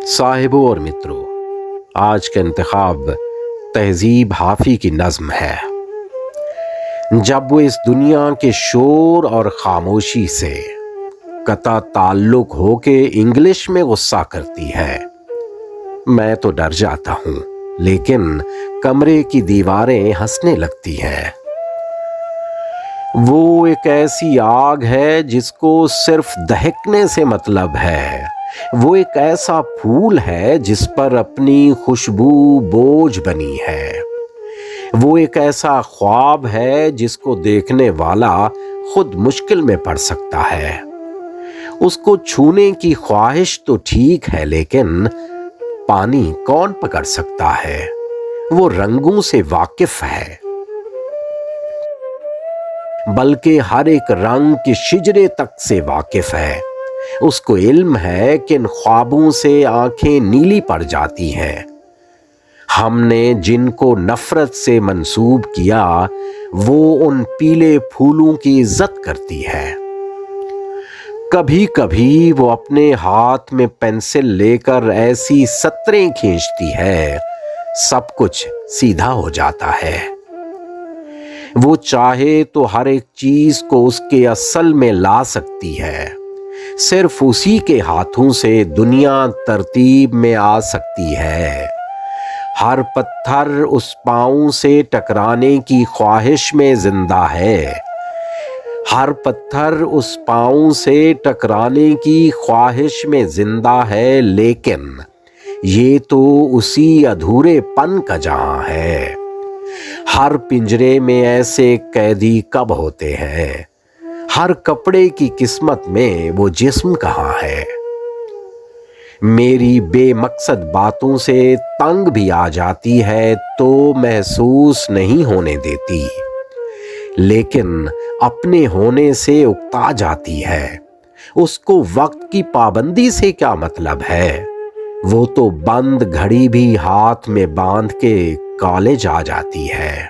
साहिबों और मित्रों, आज का इंतखाब तहजीब हाफी की नज़्म है। जब वो इस दुनिया के शोर और खामोशी से कता ताल्लुक हो के इंग्लिश में गुस्सा करती है, मैं तो डर जाता हूँ, लेकिन कमरे की दीवारें हंसने लगती हैं। वो एक ऐसी आग है जिसको सिर्फ दहकने से मतलब है। वो एक ऐसा फूल है जिस पर अपनी खुशबू बोझ बनी है। वो एक ऐसा ख्वाब है जिसको देखने वाला खुद मुश्किल में पड़ सकता है। उसको छूने की ख्वाहिश तो ठीक है, लेकिन पानी कौन पकड़ सकता है? वो रंगों से वाकिफ है, बल्कि हर एक रंग के शिजरे तक से वाकिफ है। उसको इल्म है कि इन ख्वाबों से आंखें नीली पड़ जाती हैं। हमने जिनको नफरत से मंसूब किया, वो उन पीले फूलों की इज्जत करती है। कभी कभी वो अपने हाथ में पेंसिल लेकर ऐसी सतरें खींचती है, सब कुछ सीधा हो जाता है। वो चाहे तो हर एक चीज को उसके असल में ला सकती है। सिर्फ उसी के हाथों से दुनिया तरतीब में आ सकती है। हर पत्थर उस पांव से टकराने की ख्वाहिश में जिंदा है। हर पत्थर उस पांव से टकराने की ख्वाहिश में जिंदा है, लेकिन ये तो उसी अधूरेपन का जहां है। हर पिंजरे में ऐसे कैदी कब होते हैं? हर कपड़े की किस्मत में वो जिस्म कहाँ है? मेरी बेमकसद बातों से तंग भी आ जाती है तो महसूस नहीं होने देती, लेकिन अपने होने से उकता जाती है। उसको वक्त की पाबंदी से क्या मतलब है? वो तो बंद घड़ी भी हाथ में बांध के कॉलेज आ जाती है।